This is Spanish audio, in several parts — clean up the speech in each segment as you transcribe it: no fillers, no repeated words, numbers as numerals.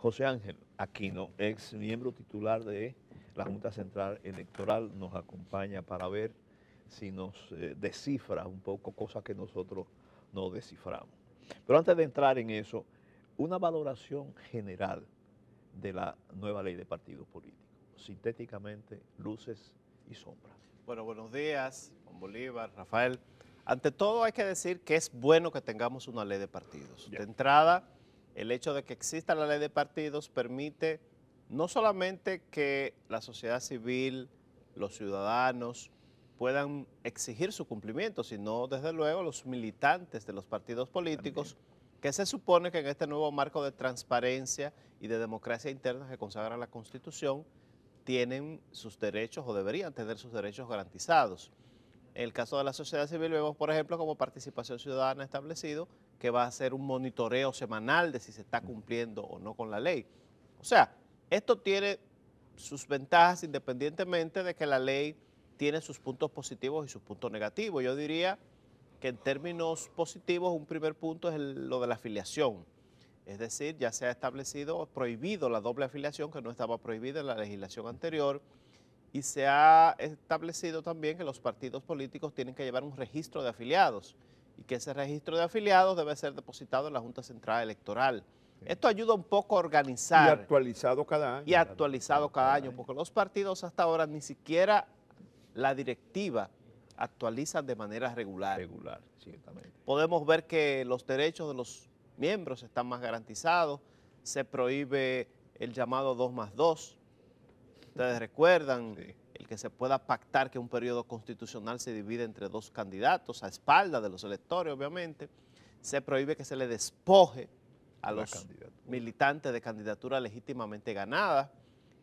José Ángel Aquino, ex miembro titular de la Junta Central Electoral, nos acompaña para ver si nos descifra un poco cosas que nosotros no desciframos. Pero antes de entrar en eso, una valoración general de la nueva ley de partidos políticos, sintéticamente, luces y sombras. Bueno, buenos días, Juan Bolívar, Rafael. Ante todo hay que decir que es bueno que tengamos una ley de partidos. De entrada, el hecho de que exista la ley de partidos permite no solamente que la sociedad civil, los ciudadanos puedan exigir su cumplimiento, sino desde luego los militantes de los partidos políticos, que se supone que en este nuevo marco de transparencia y de democracia interna que consagra la Constitución, tienen sus derechos o deberían tener sus derechos garantizados. En el caso de la sociedad civil vemos, por ejemplo, como Participación Ciudadana establecido que va a hacer un monitoreo semanal de si se está cumpliendo o no con la ley. O sea, esto tiene sus ventajas independientemente de que la ley tiene sus puntos positivos y sus puntos negativos. Yo diría que en términos positivos un primer punto es lo de la afiliación. Es decir, ya se ha establecido, prohibido la doble afiliación que no estaba prohibida en la legislación anterior, y se ha establecido también que los partidos políticos tienen que llevar un registro de afiliados y que ese registro de afiliados debe ser depositado en la Junta Central Electoral. Esto ayuda un poco a organizar. Y actualizado cada año. Y actualizado cada año, porque los partidos hasta ahora ni siquiera la directiva actualizan de manera regular. Ciertamente. Podemos ver que los derechos de los miembros están más garantizados, se prohíbe el llamado 2+2. Ustedes recuerdan el que se pueda pactar que un periodo constitucional se divide entre dos candidatos a espaldas de los electores, obviamente. Se prohíbe que se le despoje a los militantes de candidatura legítimamente ganada.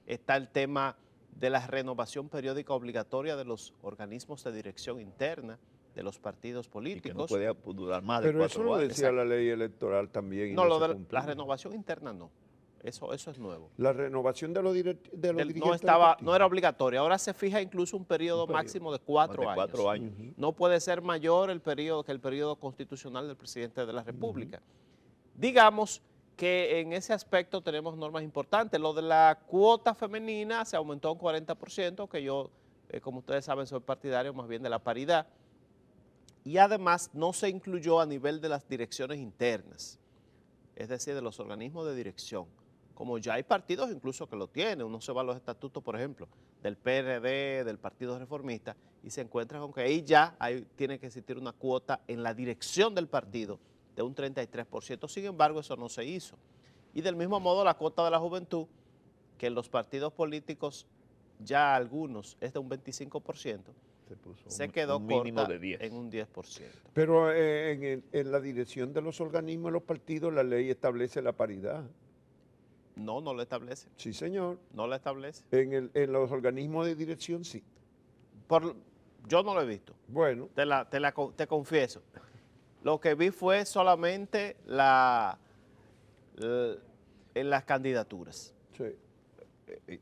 Está el tema de la renovación periódica obligatoria de los organismos de dirección interna de los partidos políticos. Y que no puede durar más de 4 años. Pero eso lo decía la ley electoral también. No, lo de la renovación interna no. Eso es nuevo. La renovación de los dirigentes no era obligatoria. Ahora se fija incluso un periodo máximo de 4 años. No puede ser mayor el periodo que el periodo constitucional del presidente de la República. Digamos que en ese aspecto tenemos normas importantes. Lo de la cuota femenina se aumentó un 40%, que yo, como ustedes saben, soy partidario más bien de la paridad. Y además no se incluyó a nivel de las direcciones internas, es decir, de los organismos de dirección. Como ya hay partidos incluso que lo tienen, uno se va a los estatutos, por ejemplo, del PRD, del Partido Reformista, y se encuentra con que ahí ya tiene que existir una cuota en la dirección del partido de un 33%, sin embargo eso no se hizo. Y del mismo modo la cuota de la juventud, que en los partidos políticos ya algunos es de un 25%, se quedó corta en un 10%. Pero en la dirección de los organismos de los partidos la ley establece la paridad. No, no lo establece. Sí, señor. No lo establece. En los organismos de dirección sí. Yo no lo he visto. Bueno. Te confieso. Lo que vi fue solamente en las candidaturas. Sí.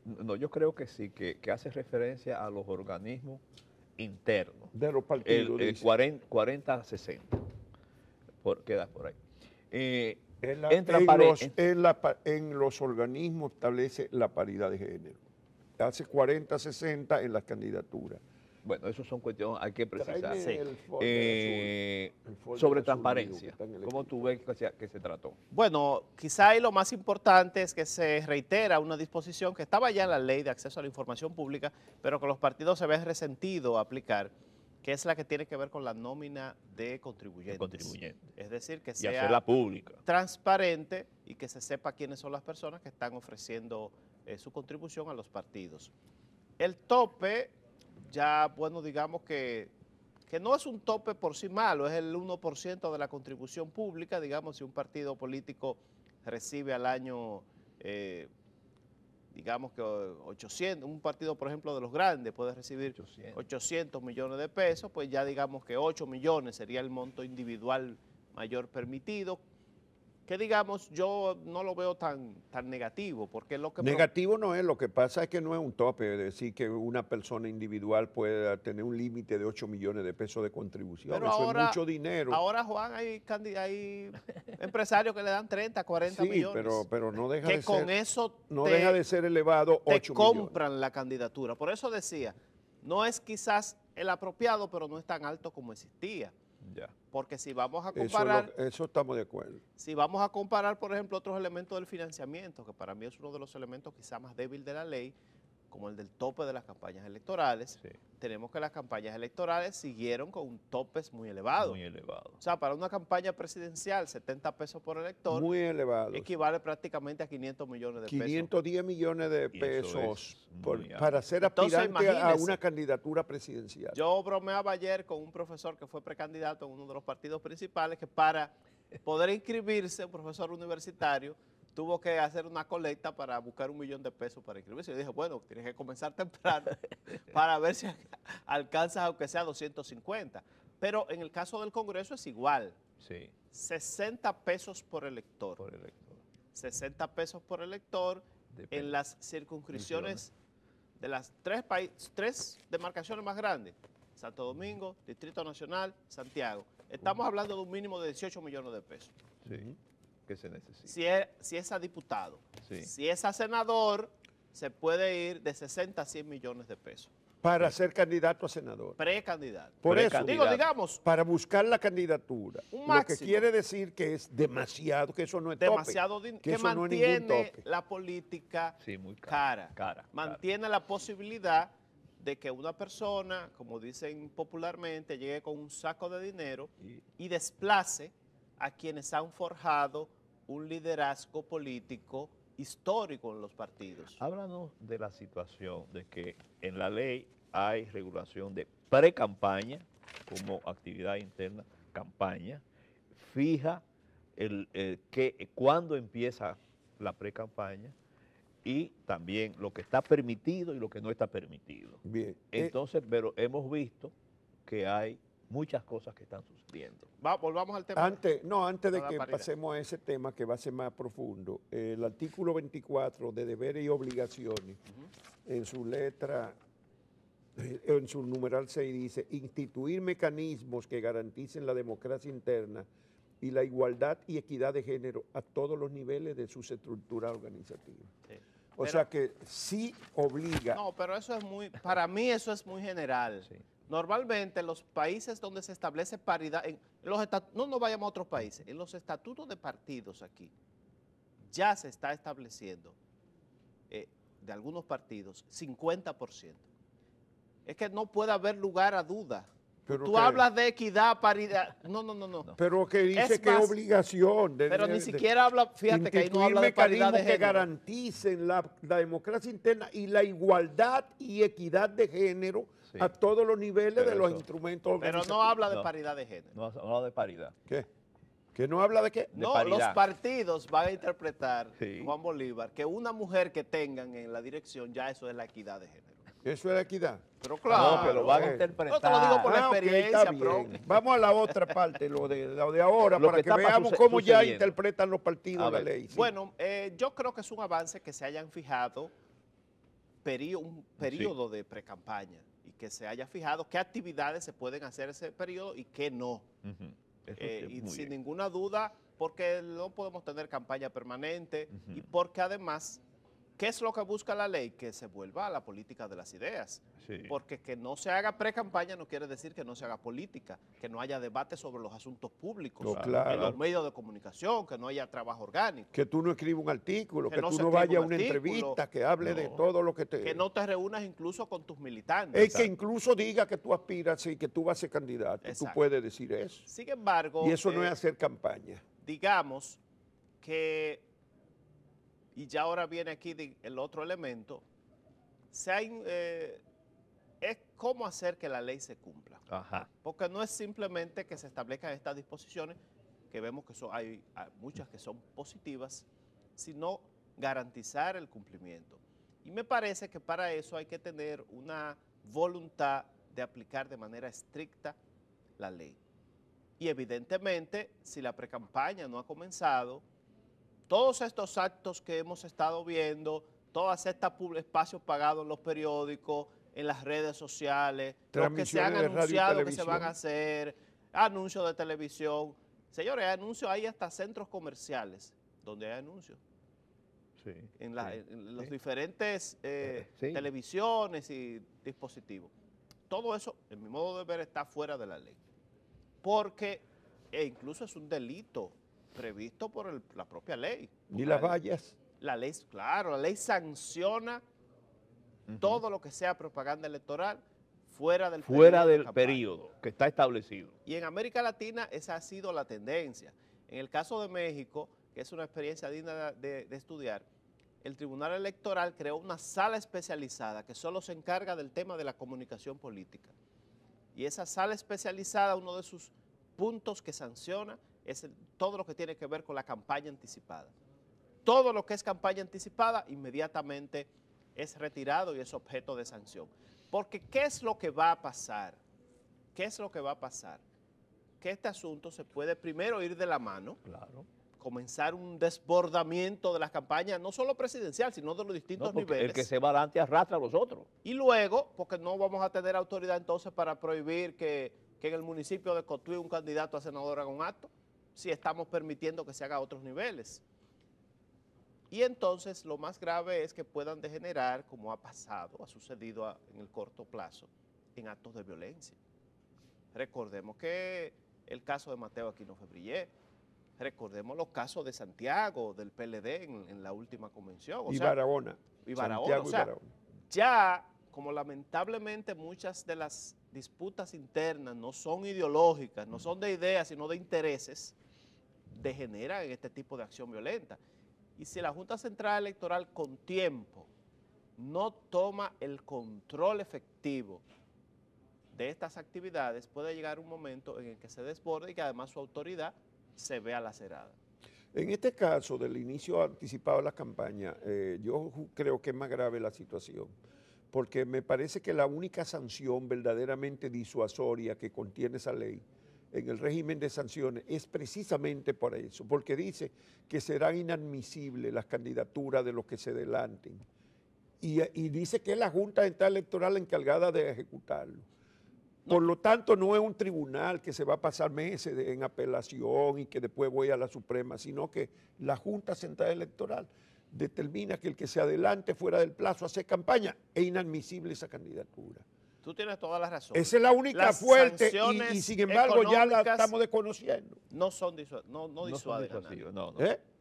No, yo creo que sí, que hace referencia a los organismos internos. De los partidos. El 40-60. Queda por ahí. En los organismos establece la paridad de género. Hace 40-60 en las candidaturas. Bueno, eso son cuestiones, hay que precisar. Sí. Sobre transparencia, ¿cómo tú ves que se trató? Bueno, quizá ahí lo más importante es que se reitera una disposición que estaba ya en la ley de acceso a la información pública, pero que los partidos se ven resentido a aplicar, que es la que tiene que ver con la nómina de contribuyentes. Es decir, que sea hacerla pública, transparente y que se sepa quiénes son las personas que están ofreciendo su contribución a los partidos. El tope, ya, bueno, digamos que no es un tope por sí malo, es el 1% de la contribución pública. Digamos, si un partido político recibe al año, digamos que 800, un partido, por ejemplo, de los grandes puede recibir 800 millones de pesos, pues ya digamos que 8 millones sería el monto individual mayor permitido. que digamos, yo no lo veo tan negativo, porque lo que... Negativo no es, lo que pasa es que no es un tope, es decir, que una persona individual pueda tener un límite de 8 millones de pesos de contribución. Pero Eso ahora, es mucho dinero. Ahora, Juan, hay empresarios que le dan 30, 40 sí, millones. pero no deja que de con ser, eso no deja de ser elevado te 8 millones. compran la candidatura. Por eso decía, no es quizás el apropiado, pero no es tan alto como existía. Ya. Porque si vamos a comparar, Eso estamos de acuerdo. si vamos a comparar, por ejemplo, otros elementos del financiamiento, que para mí es uno de los elementos quizá más débiles de la ley, como el del tope de las campañas electorales, Sí. tenemos que las campañas electorales siguieron con topes muy elevados. Muy elevado. O sea, para una campaña presidencial, 70 pesos por elector, Muy elevado. equivale prácticamente a 500 millones de pesos. 510 millones de Y eso pesos es muy alto. para ser Entonces, aspirante a imagínese. una candidatura presidencial. Yo bromeaba ayer con un profesor que fue precandidato en uno de los partidos principales, que para poder inscribirse, un profesor universitario, tuvo que hacer una colecta para buscar 1 millón de pesos para inscribirse. Yo dije, bueno, tienes que comenzar temprano para ver si alcanzas aunque sea 250. Pero en el caso del Congreso es igual. Sí, 60 pesos por elector. por elector. 60 pesos por elector Depende. en las circunscripciones de las tres demarcaciones más grandes, Santo Domingo, Distrito Nacional, Santiago. Estamos hablando de un mínimo de 18 millones de pesos. Sí, que se necesita. Si es a diputado. Sí. Si es a senador, se puede ir de 60 a 100 millones de pesos. Para ser candidato a senador. Precandidato. Por eso, Precandidato. Digamos, para buscar la candidatura. Un Lo que máximo. quiere decir que es demasiado, que eso no es tope. demasiado dinero, que eso no es ningún mantiene tope. la política Sí, muy cara. cara. Mantiene la posibilidad de que una persona, como dicen popularmente, llegue con un saco de dinero y desplace a quienes han forjado un liderazgo político histórico en los partidos. Háblanos de la situación de que en la ley hay regulación de pre-campaña como actividad interna, campaña, fija cuándo empieza la pre-campaña y también lo que está permitido y lo que no está permitido. Bien. Entonces, pero hemos visto que hay muchas cosas que están sucediendo. Volvamos al tema. Antes de la que paridad. pasemos a ese tema que va a ser más profundo, el artículo 24 de deberes y obligaciones, en su letra, en su numeral 6 dice, instituir mecanismos que garanticen la democracia interna y la igualdad y equidad de género a todos los niveles de sus estructuras organizativas. Sí. O Pero- sea que sí obliga. No, pero eso es para mí eso es muy general. Sí. Normalmente en los países donde se establece paridad, no nos vayamos a otros países, en los estatutos de partidos aquí ya se está estableciendo de algunos partidos 50%. Es que no puede haber lugar a duda. Pero Tú que- hablas de equidad, paridad. No. Pero que dice Es que es más, obligación. Pero ni siquiera habla, fíjate que ahí no instituir habla de paridad de mecanismos que género. garanticen la democracia interna y la igualdad y equidad de género Sí. a todos los niveles Pero de los eso- instrumentos Pero no organizativos. habla de No. paridad de género. No hablamos de paridad. ¿Qué? ¿Que no habla de qué? De No, paridad. los partidos van a interpretar, Sí. Juan Bolívar, que una mujer que tengan en la dirección, ya eso es la equidad de género. Eso es equidad. Pero claro. No, pero van a ok. interpretar. No te lo digo por la Ah, ok, experiencia, está bien. pro. Vamos a la otra parte, lo de ahora, Lo para que que está veamos cómo ya sucediendo. interpretan los partidos A la ver. ley. Sí. Bueno, yo creo que es un avance que se hayan fijado un periodo de precampaña y que se haya fijado qué actividades se pueden hacer ese periodo y qué no. Ujú. Eso sí, Y muy sin bien. ninguna duda, porque no podemos tener campaña permanente Ujú. y porque además, ¿qué es lo que busca la ley? Que se vuelva a la política de las ideas. Sí. Porque que no se haga pre-campaña no quiere decir que no se haga política, que no haya debate sobre los asuntos públicos, No, en claro. los medios de comunicación, que no haya trabajo orgánico, Que tú no escribas un artículo, Que que no tú se no escriba vayas a un una artículo. entrevista, que hable de No. todo lo que te... que no te reúnas incluso con tus militantes. Es que incluso diga que tú aspiras y que tú vas a ser candidato. Tú Exacto. puedes decir eso. Sin embargo, Y eso no es hacer campaña. digamos que, y ya ahora viene aquí el otro elemento, es cómo hacer que la ley se cumpla. Ajá. Porque no es simplemente que se establezcan estas disposiciones, que vemos que hay muchas que son positivas, sino garantizar el cumplimiento. Y me parece que para eso hay que tener una voluntad de aplicar de manera estricta la ley. Y evidentemente, si la precampaña no ha comenzado todos estos actos que hemos estado viendo, todos estos espacios pagados en los periódicos, en las redes sociales, los que se han Transmisiones de radio y anunciado que se van a televisión. hacer, anuncios de televisión. Señores, hay anuncios, hay hasta centros comerciales donde hay anuncios. Sí, En los diferentes sí. televisiones y dispositivos. Todo eso, en mi modo de ver, está fuera de la ley. Porque incluso es un delito previsto por la propia ley. Ni las vallas. La ley, claro, la ley sanciona todo lo que sea propaganda electoral fuera del periodo que está establecido. Y en América Latina esa ha sido la tendencia. En el caso de México, que es una experiencia digna de estudiar, el Tribunal Electoral creó una sala especializada que solo se encarga del tema de la comunicación política. Y esa sala especializada, uno de sus puntos que sanciona es todo lo que tiene que ver con la campaña anticipada. Todo lo que es campaña anticipada inmediatamente es retirado y es objeto de sanción. Porque ¿qué es lo que va a pasar? ¿Qué es lo que va a pasar? Que este asunto se puede primero ir de la mano, Claro. comenzar un desbordamiento de las campañas, no solo presidencial, sino de los distintos niveles. El que se va adelante arrastra a los otros. Y luego, porque no vamos a tener autoridad entonces para prohibir que en el municipio de Cotuí un candidato a senador haga un acto, si estamos permitiendo que se haga a otros niveles. Y entonces lo más grave es que puedan degenerar, como ha pasado, ha sucedido en el corto plazo, en actos de violencia. Recordemos que el caso de Mateo Aquino Febrillé, recordemos los casos de Santiago, del PLD en la última convención. Barahona. Y Barahona. Santiago O sea, y Barahona. ya, como lamentablemente muchas de las disputas internas no son ideológicas, no son de ideas, sino de intereses, degeneran en este tipo de acción violenta. Y si la Junta Central Electoral con tiempo no toma el control efectivo de estas actividades, puede llegar un momento en el que se desborde y que además su autoridad se vea lacerada. En este caso del inicio anticipado de la campaña, yo creo que es más grave la situación, porque me parece que la única sanción verdaderamente disuasoria que contiene esa ley en el régimen de sanciones es precisamente por eso, porque dice que serán inadmisibles las candidaturas de los que se adelanten y dice que es la Junta Central Electoral la encargada de ejecutarlo. Por lo tanto, no es un tribunal que se va a pasar meses en apelación y que después voy a la Suprema, sino que la Junta Central Electoral determina que el que se adelante fuera del plazo a hacer campaña es inadmisible esa candidatura. Tú tienes toda la razón. Esa es la única Las fuerte y sanciones sin embargo ya la económicas estamos desconociendo. no son No disuaden son a nadie. disuasivos, no.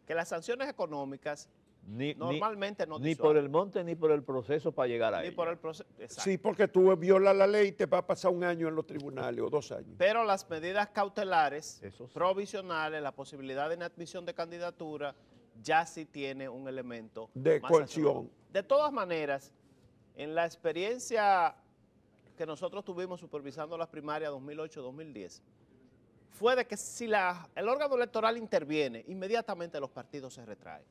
Que las sanciones económicas Ni normalmente no por disuaden. el monte ni por el proceso para llegar a Ni ella. por el proceso. Exacto. Sí, porque tú violas la ley y te va a pasar un año en los tribunales o 2 años. Pero las medidas cautelares, Eso sí. provisionales, la posibilidad de inadmisión de candidatura, ya sí tiene un elemento De más coerción. sancionador. De todas maneras, en la experiencia que nosotros tuvimos supervisando las primarias 2008-2010, fue de que si el órgano electoral interviene, inmediatamente los partidos se retraen.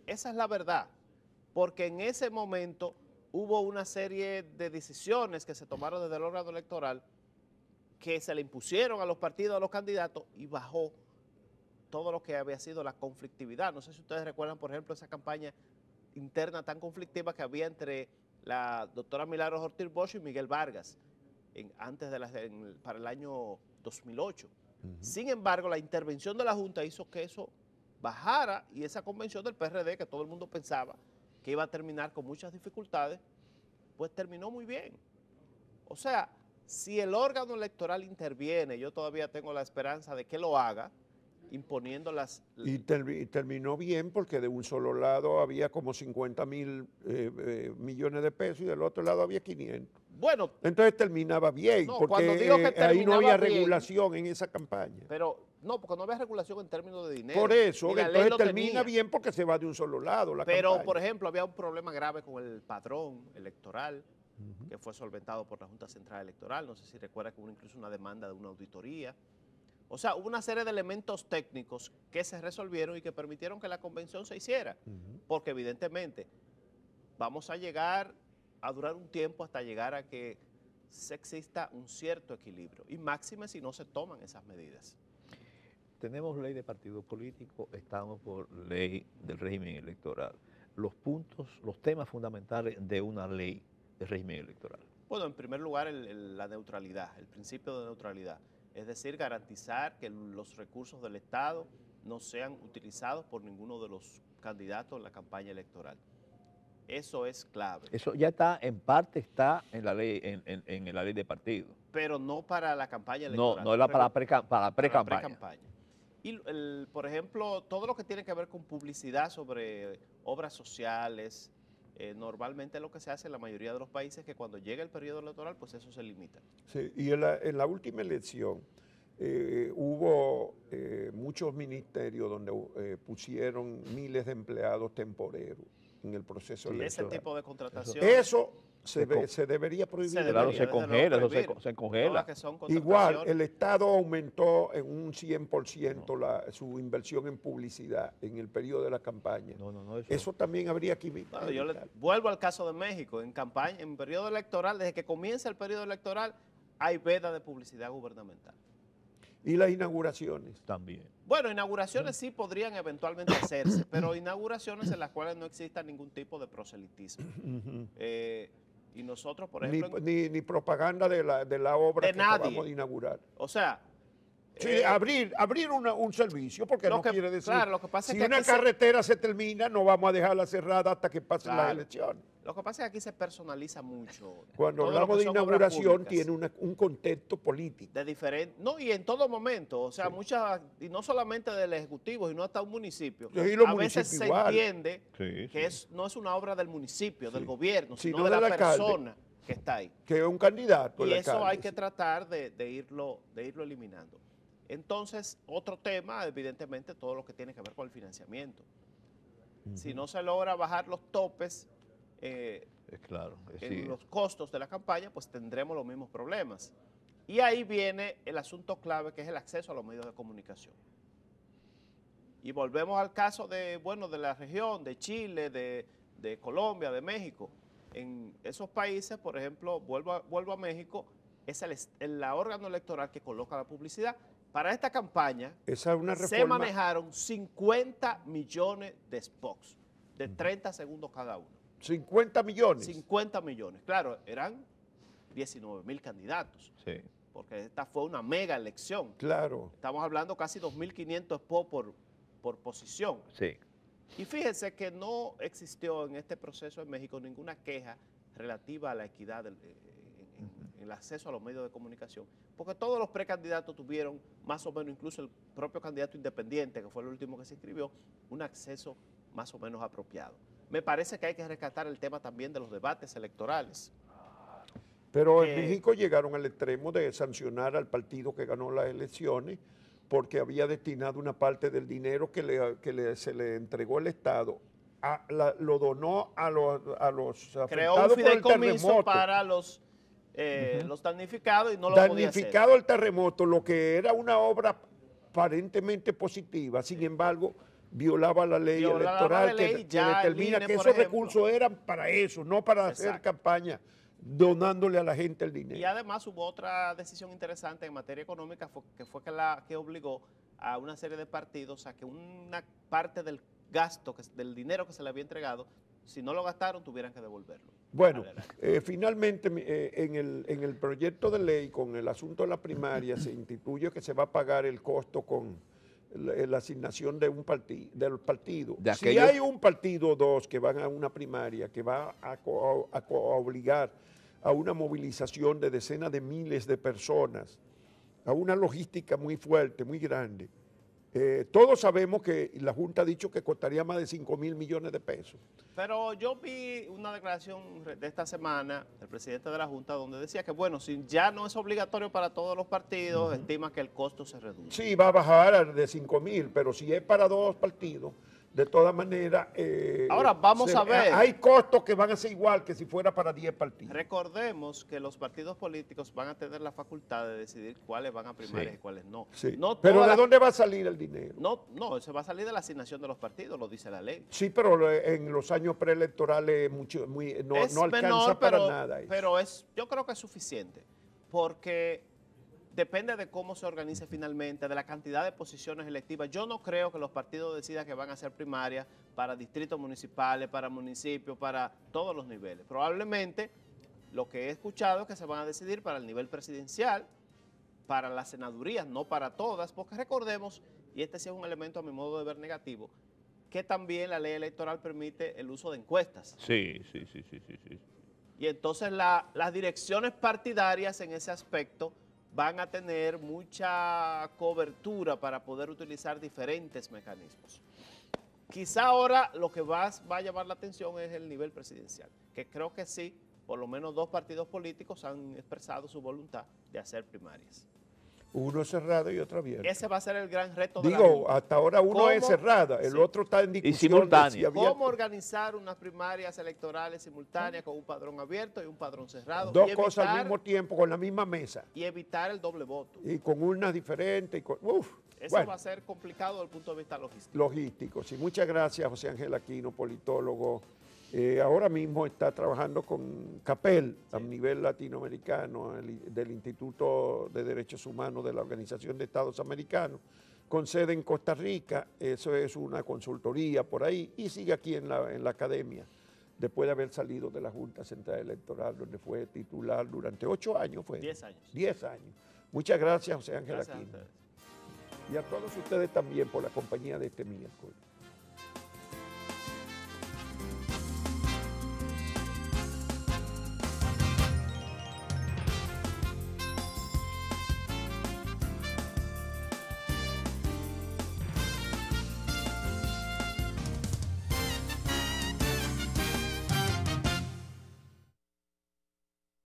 Esa es la verdad, porque en ese momento hubo una serie de decisiones que se tomaron desde el órgano electoral que se le impusieron a los partidos, a los candidatos, y bajó todo lo que había sido la conflictividad. No sé si ustedes recuerdan, por ejemplo, esa campaña interna tan conflictiva que había entre la doctora Milagros Ortiz Bosch y Miguel Vargas para el año 2008. Sin embargo, la intervención de la Junta hizo que eso bajara y esa convención del PRD, que todo el mundo pensaba que iba a terminar con muchas dificultades, pues terminó muy bien. O sea, si el órgano electoral interviene, yo todavía tengo la esperanza de que lo haga, imponiendo las... Y terminó bien porque de un solo lado había como 50.000 millones de pesos y del otro lado había 500. Bueno, Entonces terminaba bien, No, cuando porque digo que ahí no había terminaba bien, regulación en esa campaña. pero no, porque no había regulación en términos de dinero. Por eso, y la ley entonces lo termina tenía. bien porque se va de un solo lado la Pero, campaña. por ejemplo, había un problema grave con el padrón electoral, que fue solventado por la Junta Central Electoral. No sé si recuerda que hubo incluso una demanda de una auditoría. O sea, hubo una serie de elementos técnicos que se resolvieron y que permitieron que la convención se hiciera. Porque evidentemente vamos a llegar a durar un tiempo hasta llegar a que exista un cierto equilibrio. Y máxime si no se toman esas medidas. tenemos ley de partidos políticos, estamos por ley del régimen electoral. Los puntos, los temas fundamentales de una ley de régimen electoral. Bueno, en primer lugar, la neutralidad, el principio de neutralidad. Es decir, garantizar que los recursos del Estado no sean utilizados por ninguno de los candidatos en la campaña electoral. Eso es clave. Eso ya está, en parte está en la ley, en la ley de partido. Pero no para la campaña No, electoral. no era para la pre-campaña. Pre-campaña. Y, por ejemplo, todo lo que tiene que ver con publicidad sobre obras sociales, normalmente lo que se hace en la mayoría de los países es que cuando llega el periodo electoral, pues eso se limita. Sí, y en la última elección hubo muchos ministerios donde pusieron miles de empleados temporeros en el proceso Ese electoral. tipo de contratación. Eso se debería prohibir. Claro, se congela, eso prohibir. se congela. Todas que son Igual, contrataciones. el Estado aumentó en un 100% su inversión en publicidad en el periodo de la campaña. No, Eso también habría que evitar. Bueno, yo vuelvo al caso de México. En campaña, en periodo electoral, desde que comienza el periodo electoral, hay veda de publicidad gubernamental. Y las inauguraciones. También. Bueno, inauguraciones sí podrían eventualmente hacerse, pero inauguraciones en las cuales no exista ningún tipo de proselitismo. Y nosotros, por ejemplo... Ni propaganda de la obra de que nadie. acabamos de inaugurar. O sea... Sí, abrir un servicio, porque no quiere decir, claro, lo que pasa si es que una carretera se termina, no vamos a dejarla cerrada hasta que pasen las elecciones. Lo que pasa es que aquí se personaliza mucho. Cuando Todo lo hablamos que de son obras inauguración, públicas. tiene un contexto político. De diferente, no, y en todo momento, o sea, muchas, y no solamente del Ejecutivo, sino hasta un municipio. Sí, los a veces municipios se igual. entiende Sí, que no es una obra del municipio, del gobierno, Sino sino de la del alcalde. persona que está ahí. Que es un candidato. Y el eso alcalde, hay que sí. tratar de irlo eliminando. Entonces, otro tema, evidentemente, todo lo que tiene que ver con el financiamiento. Si no se logra bajar los topes Es claro. en los costos de la campaña, pues tendremos los mismos problemas. Y ahí viene el asunto clave, que es el acceso a los medios de comunicación. Y volvemos al caso de la región, de Chile, de Colombia, de México. En esos países, por ejemplo, vuelvo a México, es el órgano electoral que coloca la publicidad. Para esta campaña Esa es una se reforma. manejaron 50 millones de spots, de 30 segundos cada uno. 50 millones. 50 millones. Claro, eran 19,000 candidatos, Sí. porque esta fue una mega elección. Claro. Estamos hablando casi 2.500 spots por posición. Sí. Y fíjense que no existió en este proceso en México ninguna queja relativa a la equidad en el acceso a los medios de comunicación, porque todos los precandidatos tuvieron, más o menos, incluso el propio candidato independiente, que fue el último que se inscribió, un acceso más o menos apropiado. Me parece que hay que rescatar el tema también de los debates electorales. Pero en México llegaron al extremo de sancionar al partido que ganó las elecciones porque había destinado una parte del dinero que se le entregó el Estado. Lo donó a los Creó un afectados por el fideicomiso terremoto. para los damnificados y no lo podía hacer. Damnificado el terremoto, lo que era una obra aparentemente positiva, sin embargo, violaba la ley electoral que determina que esos recursos eran para eso, no para hacer campaña donándole a la gente el dinero. Y además hubo otra decisión interesante en materia económica que fue que obligó a una serie de partidos a que una parte del gasto, del dinero que se le había entregado, si no lo gastaron, tuvieran que devolverlo. Bueno, finalmente en el proyecto de ley con el asunto de la primaria se instituye que se va a pagar el costo con la asignación de del partido. Si hay un partido o dos que van a una primaria que va a obligar a una movilización de decenas de miles de personas, a una logística muy fuerte, muy grande, todos sabemos que la Junta ha dicho que costaría más de 5,000 millones de pesos. Pero yo vi una declaración de esta semana del presidente de la Junta donde decía que, bueno, si ya no es obligatorio para todos los partidos, estima que el costo se reduce. Sí, va a bajar de 5,000, pero si es para dos partidos, de todas maneras... Ahora, vamos a ver. Hay costos que van a ser igual que si fuera para 10 partidos. Recordemos que los partidos políticos van a tener la facultad de decidir cuáles van a primarias y cuáles no. Sí. No pero ¿de dónde va a salir el dinero? No, eso va a salir de la asignación de los partidos, lo dice la ley. Sí, pero en los años preelectorales no alcanza menor, para nada eso. Pero yo creo que es suficiente, porque depende de cómo se organice finalmente, de la cantidad de posiciones electivas. Yo no creo que los partidos decidan que van a hacer primarias para distritos municipales, para municipios, para todos los niveles. Probablemente lo que he escuchado es que se van a decidir para el nivel presidencial, para las senadurías, no para todas, porque recordemos, y este sí es un elemento a mi modo de ver negativo, que también la ley electoral permite el uso de encuestas. Sí. Y entonces las direcciones partidarias en ese aspecto van a tener mucha cobertura para poder utilizar diferentes mecanismos. Quizá ahora lo que va a llamar la atención es el nivel presidencial, que creo que sí, por lo menos 2 partidos políticos han expresado su voluntad de hacer primarias. Uno cerrado y otro abierto. Ese va a ser el gran reto de la Digo, Junta. hasta ahora uno es cerrada, el Sí. otro está en discusión. simultánea. de si abierto. ¿Cómo organizar unas primarias electorales simultáneas con un padrón abierto y un padrón cerrado? Dos y cosas al evitar- mismo tiempo con la misma mesa Y evitar el doble voto. y con urnas diferentes. Eso Bueno, va a ser complicado desde el punto de vista logístico. logísticos. Y muchas gracias, José Ángel Aquino, politólogo. Ahora mismo está trabajando con CAPEL a nivel latinoamericano, del Instituto de Derechos Humanos de la Organización de Estados Americanos, con sede en Costa Rica. Eso es una consultoría por ahí y sigue aquí en la academia, después de haber salido de la Junta Central Electoral, donde fue titular durante 8 años. 10 años. 10 años. Muchas gracias, José Ángel Gracias a Aquino. ustedes. Y a todos ustedes también por la compañía de este miércoles.